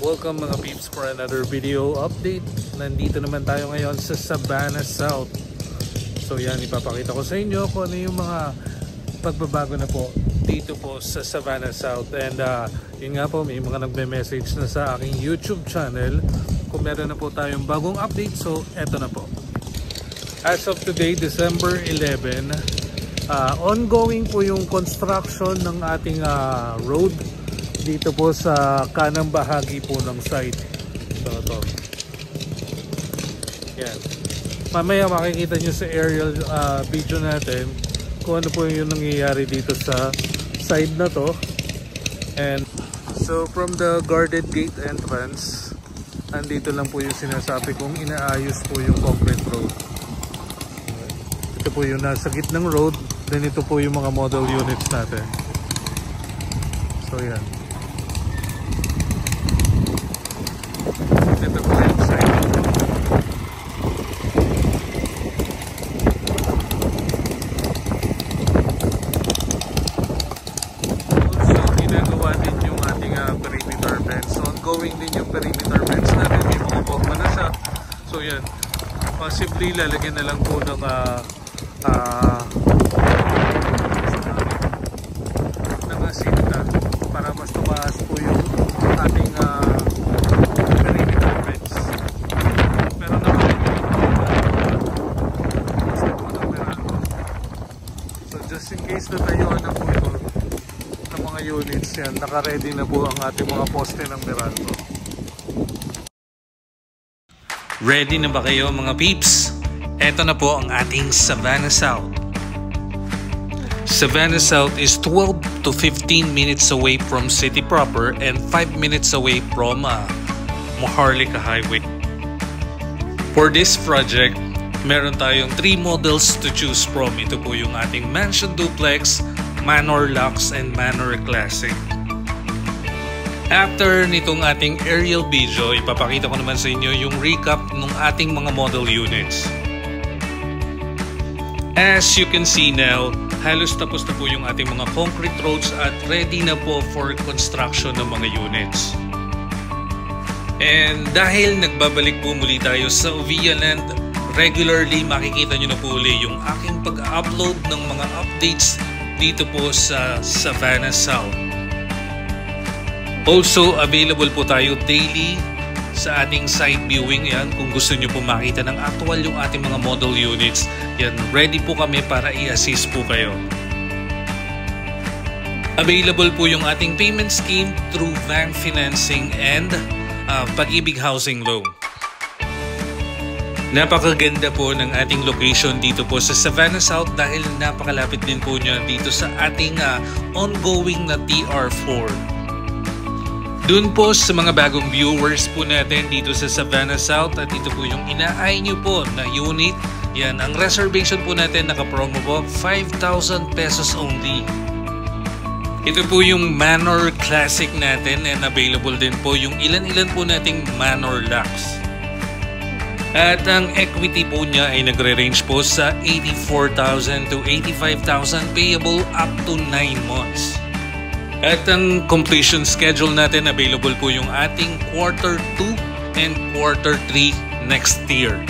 Welcome mga peeps for another video update. Nandito naman tayo ngayon sa Savannah South. So yan, ipapakita ko sa inyo kung ano yung mga pagbabago na po dito po sa Savannah South. And yun nga po, may mga nagme-message na sa aking YouTube channel kung meron na po tayong bagong update. So eto na po. As of today, December 11, ongoing po yung construction ng ating road dito po sa kanang bahagi po ng site. So ito. Yan. Mamaya makikita nyo sa aerial video natin kung ano po yung nangyayari dito sa side na to. And so from the guarded gate entrance, andito lang po yung sinasabi kong inaayos po yung concrete road. Ito po yung nasa gitnang road. Then ito po yung mga model units natin. So yan. Ito po yung side. Also, ginagawa din yung ating perimeter fence. So, ongoing din yung perimeter fence natin. May mga forma na siya. So, yan. Possibly, lalagyan na lang po ng asinta para mas tumaas po yung ating perimeter fence. Pero naman so just in case na tayo na po ito ng mga units yan, naka-ready na po ang ating mga poste ng Meralco. Ready na ba kayo mga peeps? Ito na po ang ating Savannah South. Savannah South is 12 to 15 minutes away from city proper and 5 minutes away from Maharlika Highway. For this project, meron tayong 3 models to choose from. Ito po yung ating Mansion Duplex, Manor Lux, and Manor Classic. After nitong ating aerial video, ipapakita ko naman sa inyo yung recap ng ating mga model units. As you can see now, halos tapos na po yung ating mga concrete roads at ready na po for construction ng mga units. And dahil nagbabalik po muli tayo sa Vialand, regularly makikita nyo na po uli yung aking pag-upload ng mga updates dito po sa Savannah South. Also, available po tayo daily sa ating site viewing. Yan, kung gusto nyo po makita ng actual yung ating mga model units, yan, ready po kami para i-assist po kayo. Available po yung ating payment scheme through bank financing and Pag-ibig Housing Loan. Napakaganda po ng ating location dito po sa Savannah South dahil napakalapit din po niya dito sa ating ongoing na TR4. Doon po sa mga bagong viewers po natin dito sa Savannah South at ito po yung inaay nyo po na unit. Yan, ang reservation po natin naka-promo po, 5,000 pesos only. Ito po yung Manor Classic natin and available din po yung ilan-ilan po nating Manor Lux. At ang equity po niya ay nagre-range po sa 84,000 to 85,000 payable up to 9 months. At ang completion schedule natin, available po yung ating quarter 2 and quarter 3 next year.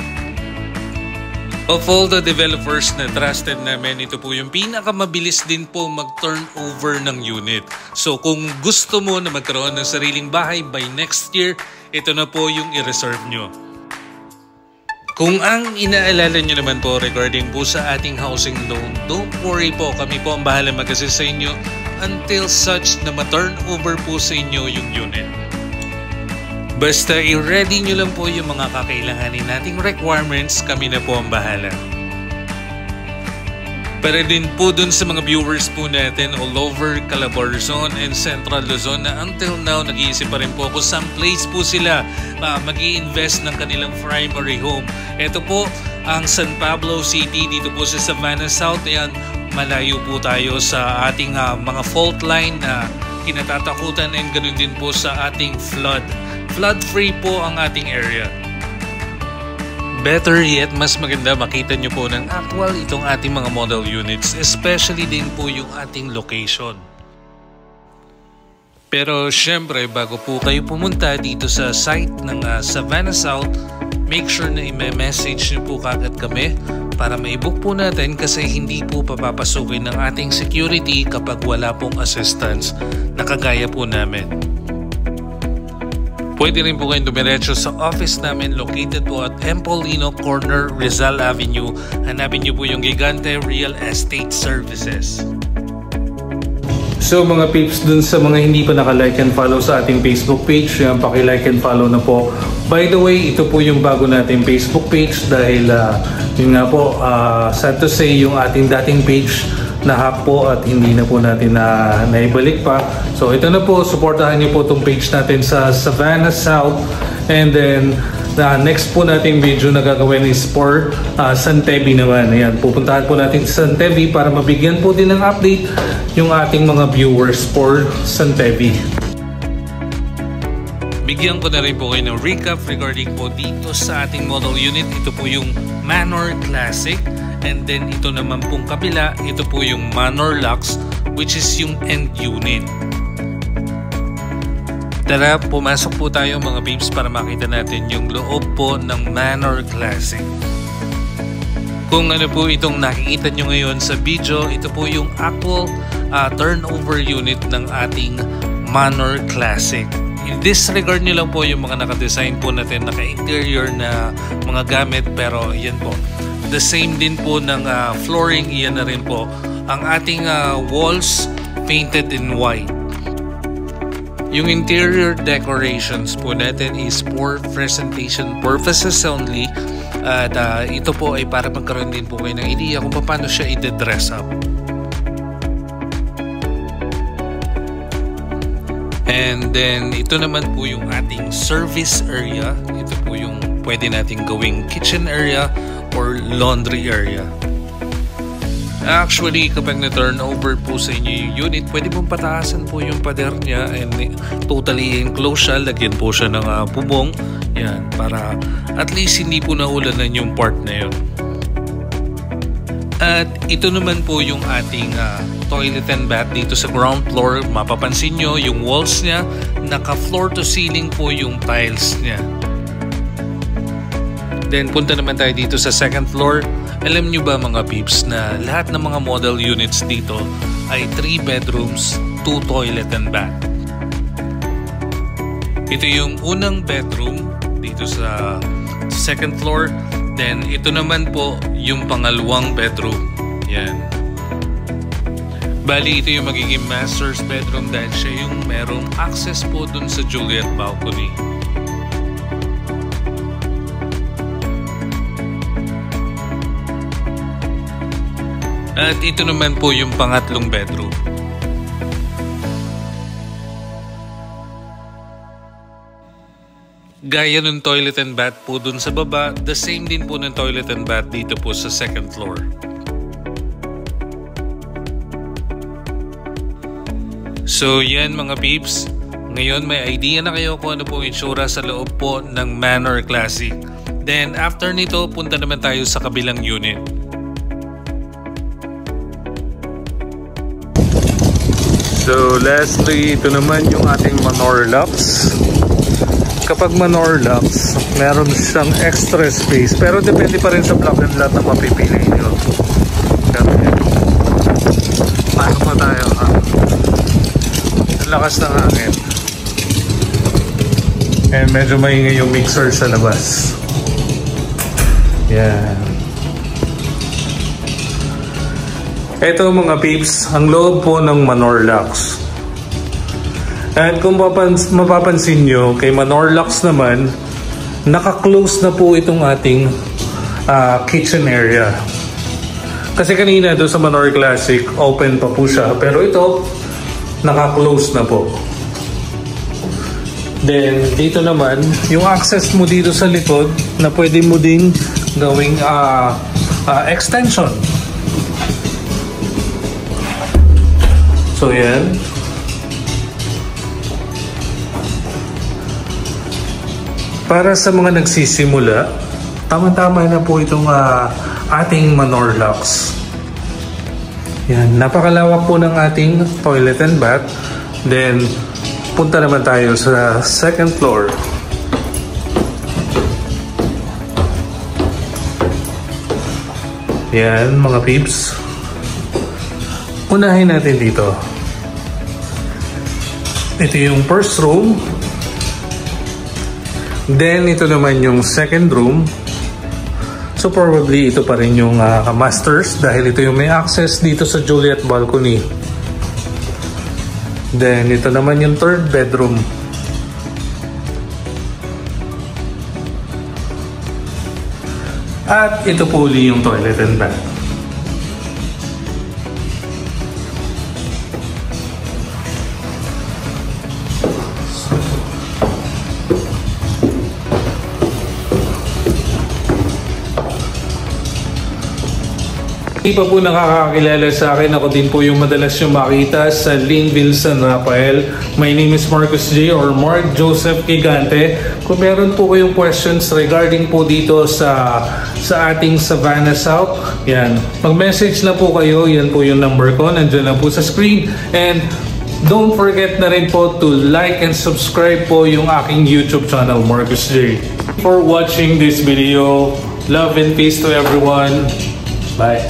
Of all the developers na trusted namin, ito po yung pinakamabilis din po mag-turnover ng unit. So kung gusto mo na magkaroon ng sariling bahay by next year, ito na po yung i-reserve nyo. Kung ang inaalala nyo naman po regarding po sa ating housing loan, don't worry po, kami po ang bahala mag-assist sa inyo until such na ma-turn over po sa inyo yung unit. Basta i-ready nyo lang po yung mga kakailanganin nating requirements, kami na po ang bahala. Para din po dun sa mga viewers po natin all over Calabarzon and Central Luzon na until now nag-iisip pa rin po kung saan place po sila mag-i-invest ng kanilang primary home. Ito po ang San Pablo City dito po sa Savannah South. Ayan, malayo po tayo sa ating mga fault line na kinatatakutan and ganun din po sa ating flood. Flood free po ang ating area. Better yet, mas maganda makita nyo po ng actual itong ating mga model units, especially din po yung ating location. Pero syempre, bago po kayo pumunta dito sa site ng Savannah South, make sure na i-message nyo po kagad kami para ma-book po natin, kasi hindi po papapasukin ng ating security kapag wala pong assistance na kagaya po namin. Pwede rin po kayong dumiretso sa office namin, located po at Empolino Corner, Rizal Avenue. Hanapin nyo po yung Gigante Real Estate Services. So mga peeps, dun sa mga hindi pa naka-like and follow sa ating Facebook page, yan, paki-like and follow na po. By the way, ito po yung bago nating Facebook page dahil yun nga po, sad to say, yung ating dating page na-hack po at hindi na po natin naibalik pa. So ito na po, supportahan niyo po itong page natin sa Savannah South. And then next po nating video na gagawin is for Santevi naman. Ayan, pupuntahan po natin sa Santevi para mabigyan po din ng update yung ating mga viewers for Santevi. Bigyan ko na rin po kayo ng recap regarding po dito sa ating model unit. Ito po yung Manor Classic. And then ito naman pong kabila, ito po yung Manor Lux, which is yung end unit. Tara, pumasok po tayo mga babes para makita natin yung loob po ng Manor Classic. Kung ano po itong nakikita nyo ngayon sa video, ito po yung actual turnover unit ng ating Manor Classic. I-disregard nyo lang po yung mga nakadesign po natin, naka-interior na mga gamit, pero yan po. The same din po ng flooring, iyan na rin po. Ang ating walls painted in white. Yung interior decorations po natin is for presentation purposes only. At ito po ay para magkaroon din po kayo ng idea kung paano siya i-dress up. And then ito naman po yung ating service area. Ito po yung pwede nating gawing kitchen area or laundry area. Actually, kapag na-turnover po sa inyo yung unit, pwede pong pataasan po yung pader niya and totally enclosed siya. Lagyan po siya ng bubong. Yan, para at least hindi po naulanan yung part na yun. At ito naman po yung ating toilet and bath dito sa ground floor. Mapapansin nyo, yung walls niya, naka-floor to ceiling po yung tiles niya. Then punta naman tayo dito sa second floor. Alam nyo ba mga peeps na lahat ng mga model units dito ay 3 bedrooms, 2 toilet and bath. Ito yung unang bedroom dito sa second floor. Then ito naman po yung pangalawang bedroom. Yan. Bali ito yung magiging master's bedroom dahil siya yung merong access po dun sa Juliet balcony. At ito naman po yung pangatlong bedroom. Gaya ng toilet and bath po dun sa baba, the same din po ng toilet and bath dito po sa second floor. So yan mga peeps, ngayon may idea na kayo kung ano po yung itsura sa loob po ng Manor Classic. Then after nito, punta naman tayo sa kabilang unit. So lastly, ito naman yung ating Manor Lux. Kapag Manor Lux, meron siyang extra space, pero depende pa rin sa block and lot na mapipili nyo. Paano pa tayo ha? Ang lakas ng hangin. And medyo maingay yung mixer sa labas. Yan. Ito mga peeps, ang loob po ng Manor Lux. At kung mapapansin nyo, kay Manor Lux naman, naka-close na po itong ating kitchen area. Kasi kanina doon sa Manor Classic, open pa po siya. Pero ito, naka-close na po. Then, dito naman, yung access mo dito sa likod, na pwede mo din gawing extension. So, yan. Para sa mga nagsisimula, tama-tama na po itong ating Manor Lux. Yan, napakalawak po ng ating toilet and bath. Then, punta naman tayo sa second floor. Yan mga peeps. Unahin natin dito. Ito yung first room. Then ito naman yung second room. So probably ito pa rin yung masters dahil ito yung may access dito sa Juliet balcony. Then ito naman yung third bedroom. At ito po uli yung toilet and bath. Hindi pa po nakakakilala sa akin, ako din po yung madalas yung makita sa Linville, San Rafael. My name is Marcus J. or Mark Joseph Gigante. Kung meron po kayong questions regarding po dito sa ating Savannah South, yan, mag-message na po kayo, yan po yung number ko, nandiyan lang po sa screen. And don't forget na rin po to like and subscribe po yung aking YouTube channel, Marcus J. For watching this video, love and peace to everyone. Bye.